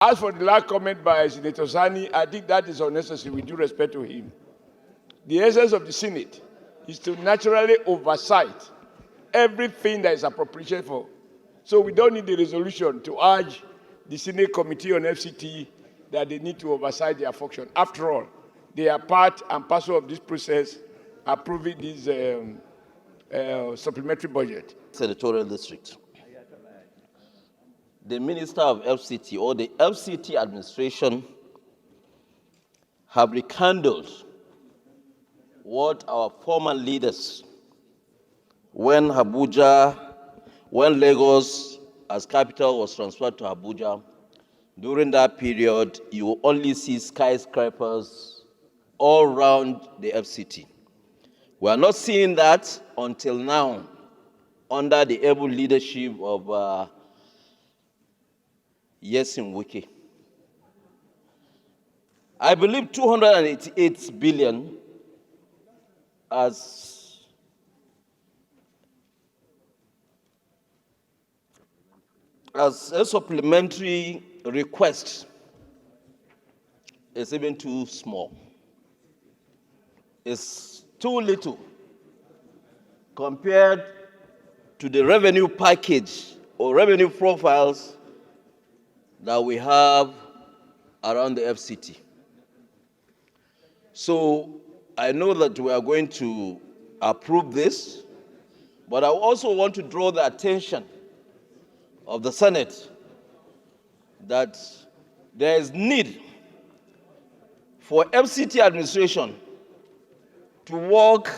As for the last comment by Senator Sani, I think that is unnecessary with due respect to him. The essence of the Senate is to naturally oversight everything that is appropriated for. So we don't need the resolution to urge the Senate Committee on FCT that they need to oversight their function. After all, they are part and parcel of this process approving this supplementary budget. Senatorial district. The Minister of FCT or the FCT administration have rekindled what our former leaders, when Lagos as capital was transferred to Abuja, during that period, you will only see skyscrapers all around the FCT. We are not seeing that until now, under the able leadership of Wike. I believe 288 billion as a supplementary request is even too small. It's too little compared to the revenue package or revenue profiles that we have around the FCT. So I know that we are going to approve this, but I also want to draw the attention of the Senate that there is need for FCT administration to work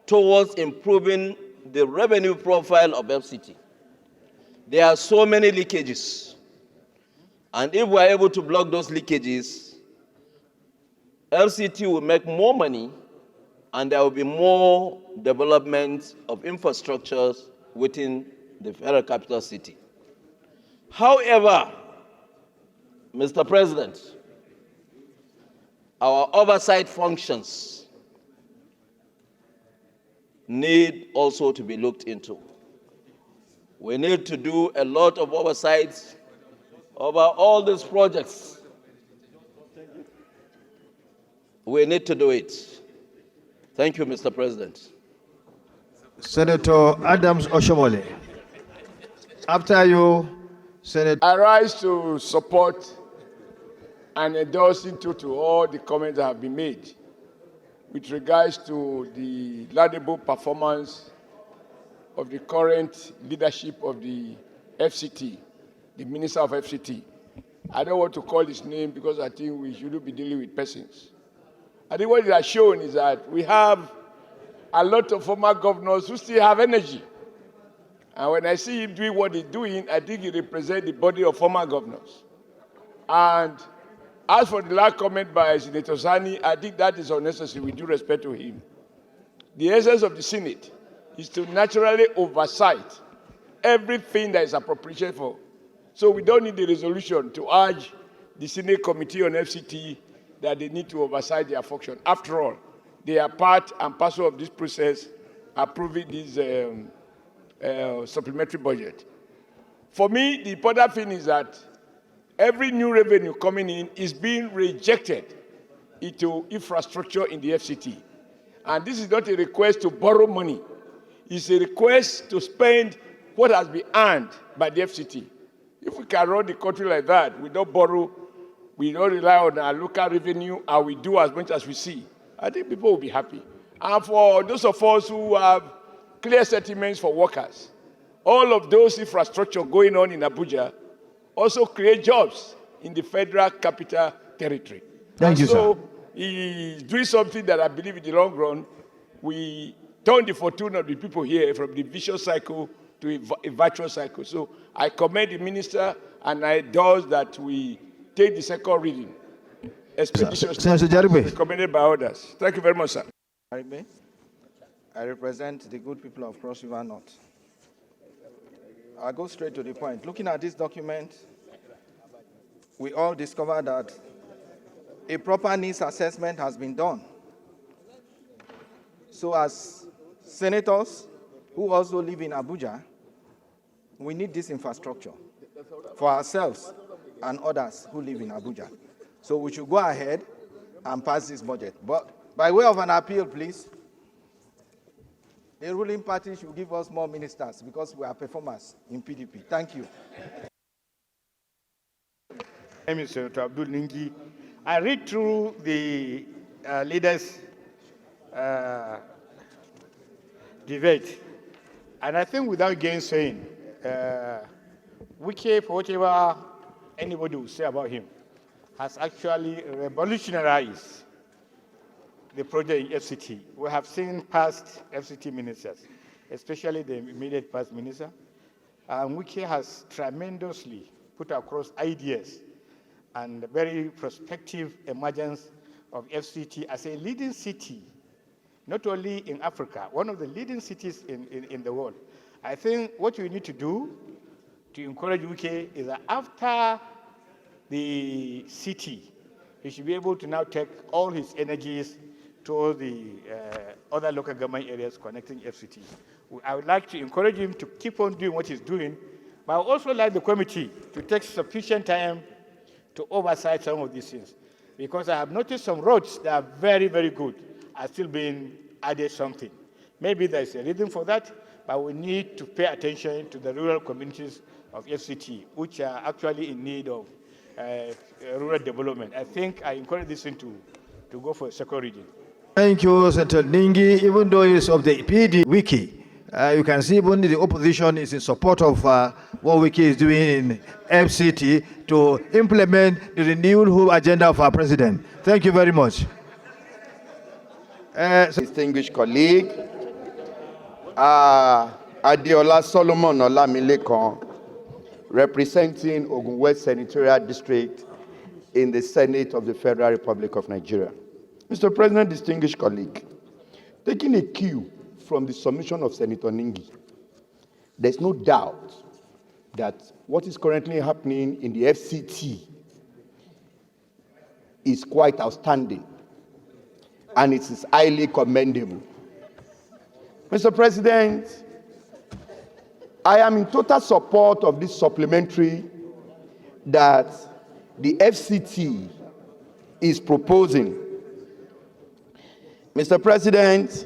towards improving the revenue profile of FCT. There are so many leakages. And if we are able to block those leakages, FCT will make more money and there will be more development of infrastructures within the federal capital city. However, Mr. President, our oversight functions need also to be looked into. We need to do a lot of oversight over all these projects. We need to do it. Thank you, Mr. President. Senator Adams Oshiomole. After you, Senator. I rise to support and endorse into all the comments that have been made with regards to the laudable performance of the current leadership of the FCT, the Minister of FCT. I don't want to call his name because I think we shouldn't be dealing with persons. I think what it has shown is that we have a lot of former governors who still have energy. And when I see him doing what he's doing, I think he represents the body of former governors. And as for the last comment by Senator Sani, I think that is unnecessary with due respect to him. The essence of the Senate is to naturally oversight everything that is appropriated for. So we don't need the resolution to urge the Senate Committee on FCT that they need to oversight their function. After all, they are part and parcel of this process approving this supplementary budget. For me, the important thing is that every new revenue coming in is being rejected into infrastructure in the FCT. And this is not a request to borrow money. It's a request to spend what has been earned by the FCT. If we can run the country like that, we don't borrow, we don't rely on our local revenue, and we do as much as we see, I think people will be happy. And for those of us who have clear settlements for workers, all of those infrastructure going on in Abuja also create jobs in the federal capital territory. Thank you, so sir. He's doing something that I believe in the long run, we turn the fortune of the people here from the vicious cycle to a virtuous cycle. So I commend the minister and I endorse that we take the second reading expeditiously, recommended by others. Thank you very much, sir. I represent the good people of Cross River North. I'll go straight to the point. Looking at this document, we all discovered that a proper needs assessment has been done. So as senators who also live in Abuja, we need this infrastructure for ourselves and others who live in Abuja. So we should go ahead and pass this budget. But by way of an appeal, please, the ruling party should give us more ministers because we are performers in PDP. Thank you. My name is Senator Abdul Ningi. I read through the leaders' debate, and I think without gainsaying, Wike, for whatever anybody will say about him, has actually revolutionized the project in FCT. We have seen past FCT ministers, especially the immediate past minister, and Wike has tremendously put across ideas and very prospective emergence of FCT as a leading city, not only in Africa, one of the leading cities in the world. I think what we need to do to encourage Wike is that after the city, he should be able to now take all his energies to the other local government areas connecting FCT. I would like to encourage him to keep on doing what he's doing, but I would also like the committee to take sufficient time to oversight some of these things, because I have noticed some roads that are very, very good are still being added something. Maybe there's a reason for that, but we need to pay attention to the rural communities of FCT, which are actually in need of rural development. I think I encourage this thing to go for a second reading. Thank you, Senator Ningi. Even though it's of the PD Wiki, you can see even the opposition is in support of what Wike is doing in FCT to implement the renewed whole agenda of our president. Thank you very much. Distinguished colleague, Adeola Solomon Olamilekan, representing Ogun West Senatorial District in the Senate of the Federal Republic of Nigeria. Mr. President, distinguished colleague, taking a cue from the submission of Senator Ningi, there's no doubt that what is currently happening in the FCT is quite outstanding, and it is highly commendable. Mr. President, I am in total support of this supplementary that the FCT is proposing. Mr. President,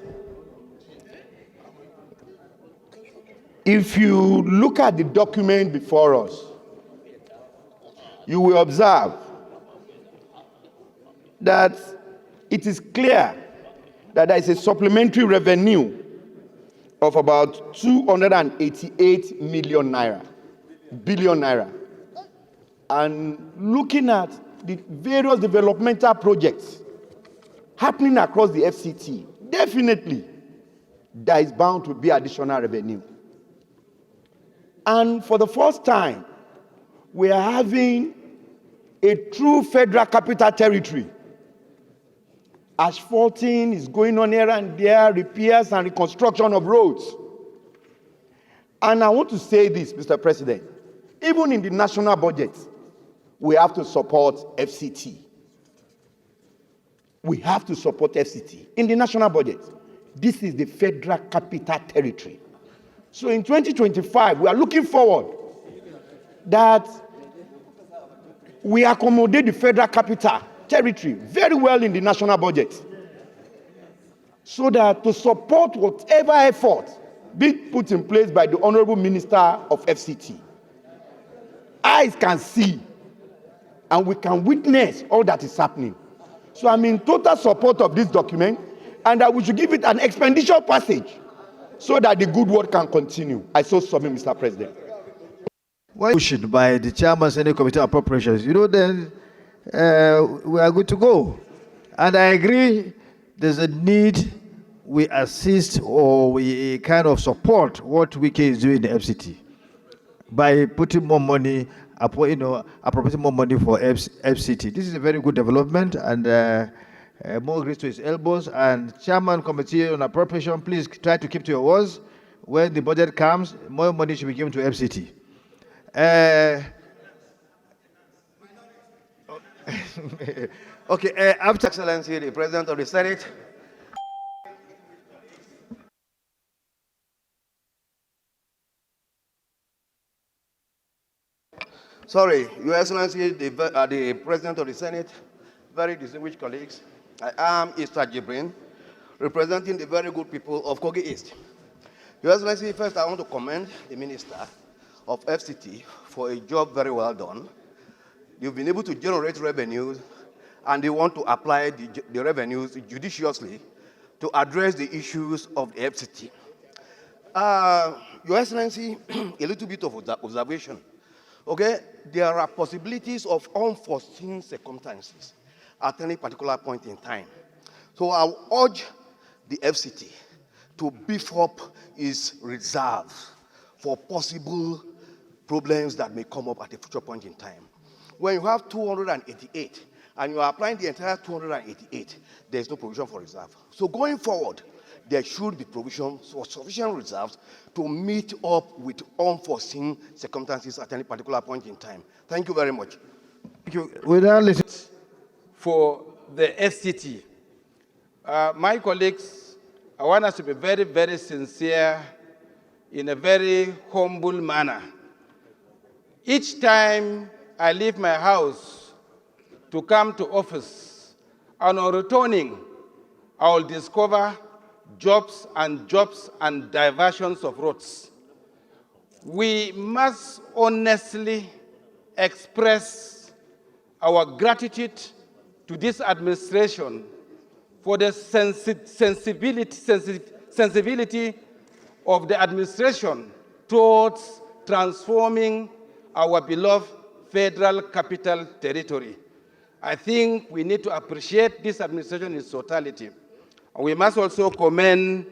if you look at the document before us, you will observe that it is clear that there is a supplementary revenue of about 288 billion naira. And looking at the various developmental projects happening across the FCT, definitely there is bound to be additional revenue. And for the first time, we are having a true federal capital territory. Asphalting is going on here and there, repairs and reconstruction of roads. And I want to say this, Mr. President, even in the national budget, we have to support FCT. We have to support FCT. In the national budget, this is the federal capital territory. So in 2025, we are looking forward that we accommodate the federal capital territory very well in the national budget, so that to support whatever effort being put in place by the Honorable Minister of FCT, eyes can see and we can witness all that is happening. So I'm in total support of this document, and that we should give it an expeditious passage so that the good work can continue. I so submit, Mr. President. When pushed by the chairman Senate Committee on Appropriations, then we are good to go. And I agree there's a need we assist or we kind of support what Wike is doing in the FCT by putting more money, appropriating more money for FCT. This is a very good development, and more grace to his elbows. And Chairman Committee on Appropriation, please try to keep to your words. When the budget comes, more money should be given to FCT. Okay, after Excellency, the President of the Senate. Sorry, Your Excellency, the President of the Senate, very distinguished colleagues. I am Issa Jibrin, representing the very good people of Kogi East. Your Excellency, first I want to commend the Minister of FCT for a job very well done. You've been able to generate revenues, and they want to apply the revenues judiciously to address the issues of the FCT. Your Excellency, a little bit of observation. Okay, there are possibilities of unforeseen circumstances at any particular point in time. So I urge the FCT to beef up its reserves for possible problems that may come up at a future point in time. When you have 288 and you are applying the entire 288, there is no provision for reserve. So going forward, there should be provision for sufficient reserves to meet up with unforeseen circumstances at any particular point in time. Thank you very much. Thank you. Without listening. For the FCT, my colleagues, I want us to be very, very sincere in a very humble manner. Each time I leave my house to come to office, and on returning, I will discover jobs and diversions of roads. We must honestly express our gratitude to this administration for the sensibility of the administration towards transforming our beloved Federal Capital Territory. I think we need to appreciate this administration in its totality. We must also commend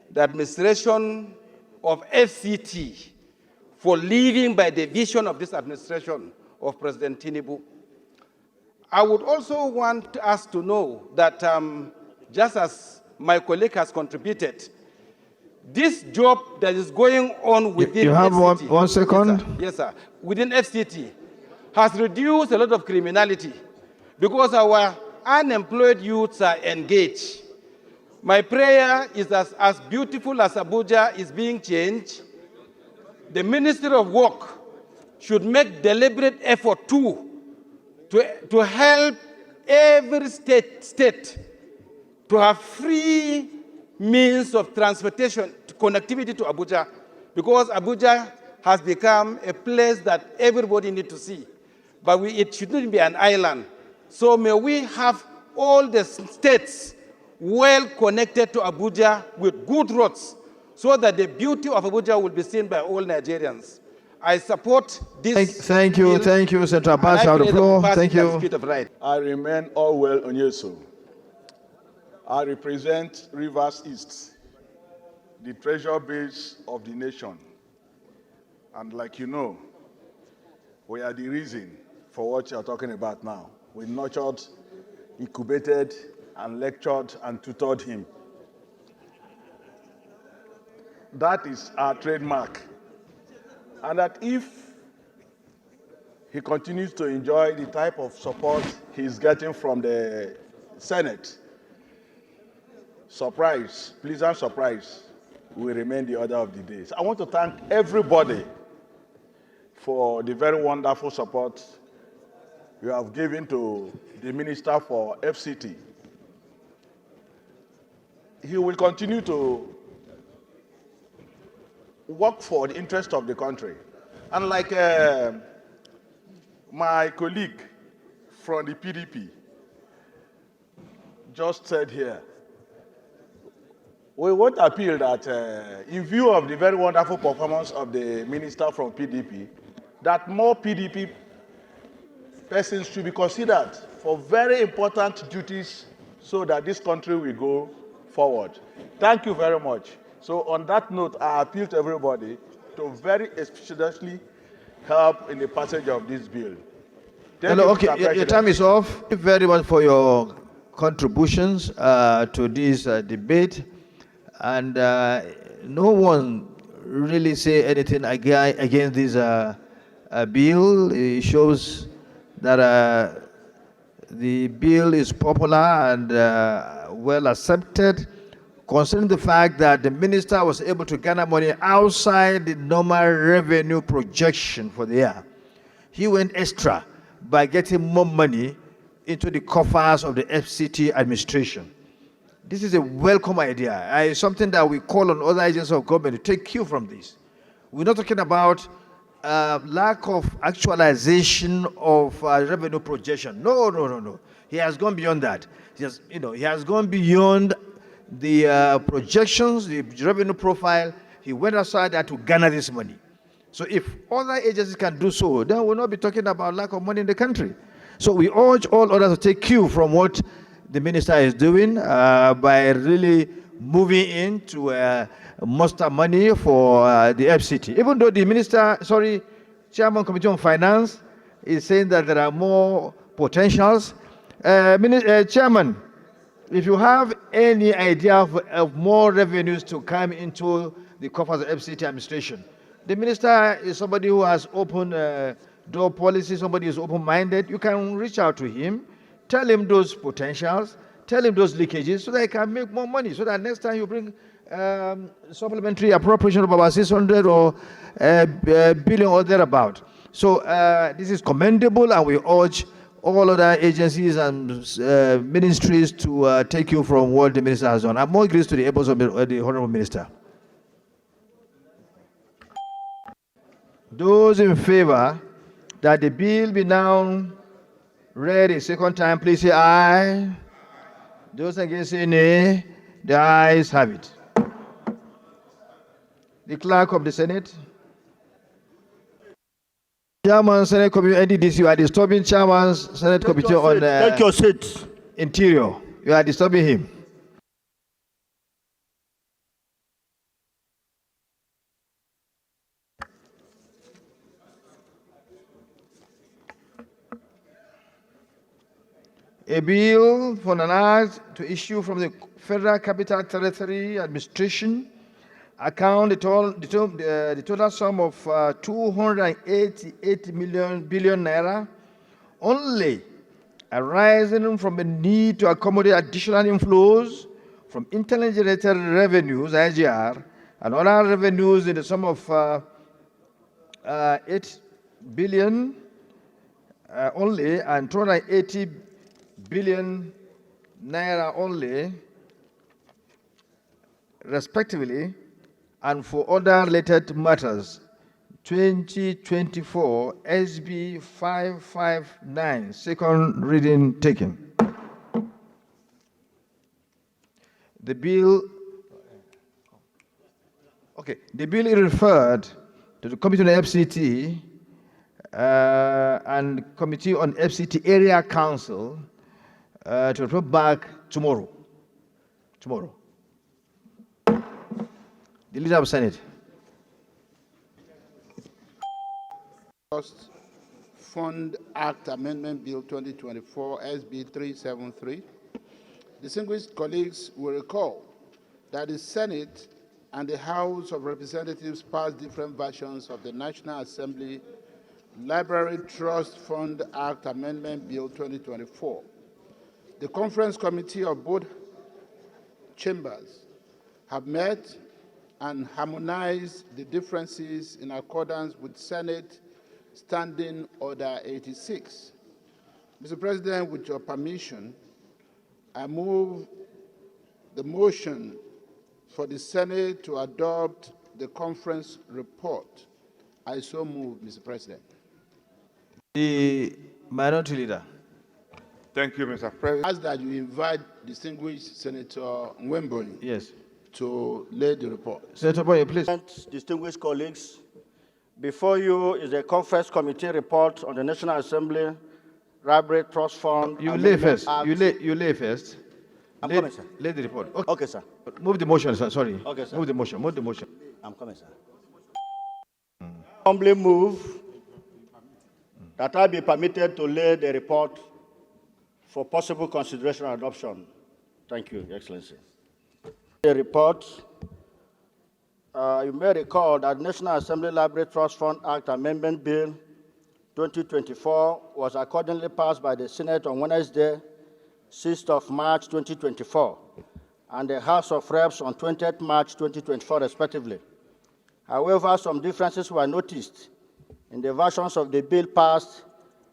the administration of FCT for living by the vision of this administration of President Tinubu. I would also want us to know that just as my colleague has contributed, this job that is going on within you have FCT, one second. yes, sir, within FCT has reduced a lot of criminality because our unemployed youths are engaged. My prayer is that as beautiful as Abuja is being changed, the Ministry of Work should make deliberate effort to help every state to have free means of transportation, connectivity to Abuja, because Abuja has become a place that everybody needs to see. But it shouldn't be an island. So may we have all the states well connected to Abuja with good roads so that the beauty of Abuja will be seen by all Nigerians. I support this. Thank you, Senator Abbas. Out of the floor. Thank you. I remain Allwell Onyeso. I represent Rivers East, the treasure base of the nation. And like you know, we are the reason for what you're talking about now. We nurtured, incubated, and lectured and tutored him. That is our trademark. And that if he continues to enjoy the type of support he's getting from the Senate, pleasant surprise, will remain the order of the day. So I want to thank everybody for the very wonderful support you have given to the Minister for FCT. He will continue to work for the interest of the country. And like my colleague from the PDP just said here, we want to appeal that in view of the very wonderful performance of the minister from PDP, that more PDP persons should be considered for very important duties so that this country will go forward. Thank you very much. So on that note, I appeal to everybody to very expeditiously help in the passage of this bill. Okay, your time is off. Thank you very much for your contributions to this debate. And no one really say anything against this bill. It shows that the bill is popular and well accepted, considering the fact that the minister was able to garner money outside the normal revenue projection for the year. he went extra by getting more money into the coffers of the FCT administration. This is a welcome idea. It's something that we call on other agents of government to take cue from this. We're not talking about lack of actualization of revenue projection. No. He has gone beyond that. He has gone beyond the projections, the revenue profile. He went outside that to garner this money. So if other agencies can do so, then we'll not be talking about lack of money in the country. So we urge all others to take cue from what the minister is doing by really moving in to muster money for the FCT. Even though the minister, Chairman Committee on Finance is saying that there are more potentials. Chairman, if you have any idea of more revenues to come into the coffers of FCT administration, the minister is somebody who has open door policy, somebody who is open-minded. You can reach out to him, tell him those potentials, tell him those leakages, so that he can make more money, so that next time you bring supplementary appropriation of about 600 or billion or thereabout. So this is commendable, and we urge all other agencies and ministries to take you from what the minister has done. I'm more grateful to the efforts of the Honorable Minister. Those in favor that the bill be now read a second time, please say aye. Those against say nay. The ayes have it. The Clerk of the Senate. Chairman, Senate Committee, NDDC, you are disturbing Chairman, Senate Committee on Take your seat. Interior. You are disturbing him. A bill for an act to issue from the Federal Capital Territory Administration account the total sum of 288 billion naira only arising from a need to accommodate additional inflows from internally generated revenues, IGR, and other revenues in the sum of 8 billion only, and 280 billion naira only, respectively, and for other related matters. 2024 SB 559, second reading taken. The bill is referred to the Committee on FCT and Committee on FCT Area Council to report back tomorrow. The Leader of the Senate. Trust Fund Act Amendment Bill 2024 SB 373. Distinguished colleagues will recall that the Senate and the House of Representatives passed different versions of the National Assembly Library Trust Fund Act Amendment Bill 2024. The Conference Committee of both chambers have met and harmonized the differences in accordance with Senate Standing Order 86. Mr. President, with your permission, I move the motion for the Senate to adopt the conference report. I so move, Mr. President. The Minority Leader. Thank you, Mr. President. I ask that you invite distinguished Senator Nwembonyi to lay the report. Senator Boye, please. Distinguished colleagues, before you is a conference committee report on the National Assembly Library Trust Fund. You lay first. You lay first. I'm coming, sir. Lay the report. Okay, sir. Move the motion, sir. Sorry. Okay, sir. Move the motion. I'm coming, sir. Humbly move that I be permitted to lay the report for possible consideration and adoption. Thank you, Your Excellency. The report, you may recall that National Assembly Library Trust Fund Act Amendment Bill 2024 was accordingly passed by the Senate on Wednesday, 6th of March 2024, and the House of Reps on 20th March 2024, respectively. However, some differences were noticed in the versions of the bill passed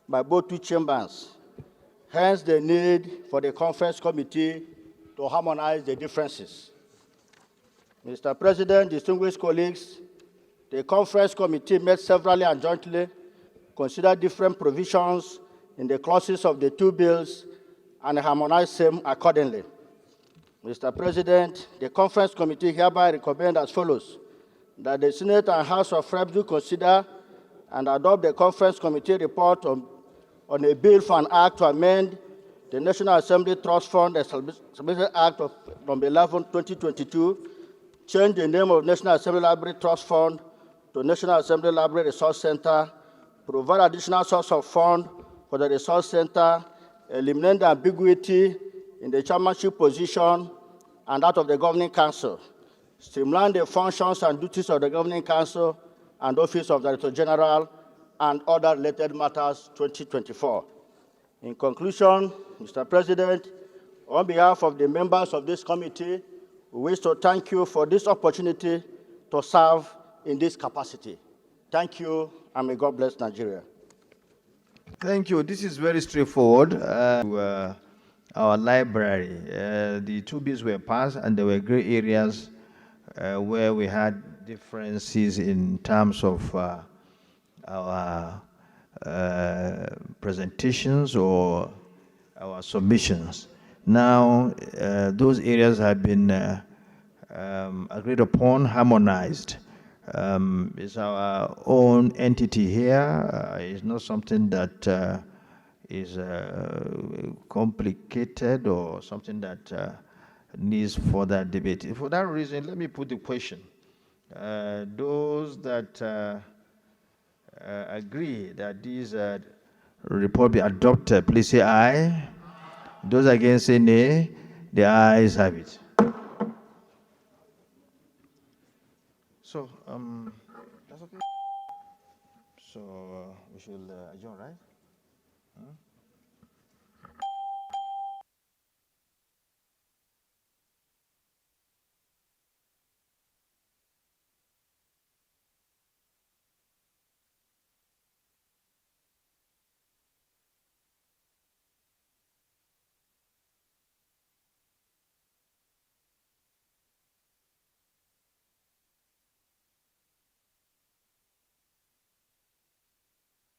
by both two chambers. Hence, the need for the conference committee to harmonize the differences. Mr. President, distinguished colleagues, the conference committee met severally and jointly, considered different provisions in the clauses of the two bills, and harmonized them accordingly. Mr. President, the conference committee hereby recommends as follows: that the Senate and House of Reps do consider and adopt the conference committee report on a bill for an act to amend the National Assembly Trust Fund Establishment Act of No. 11, 2022, change the name of National Assembly Library Trust Fund to National Assembly Library Resource Center, provide additional source of fund for the Resource Center, eliminate the ambiguity in the chairmanship position and that of the Governing Council, streamline the functions and duties of the Governing Council and Office of Director General, and other related matters 2024. In conclusion, Mr. President, on behalf of the members of this committee, we wish to thank you for this opportunity to serve in this capacity. Thank you, and may God bless Nigeria. Thank you. This is very straightforward. Our library, the two bills were passed, and there were gray areas where we had differences in terms of our presentations or our submissions. Now, those areas have been agreed upon, harmonized. It's our own entity here. It's not something that is complicated or something that needs further debate. For that reason, let me put the question. Those that agree that this report be adopted, please say aye. Those against say nay. The ayes have it. So, that's okay. So, we should adjourn, right? Huh?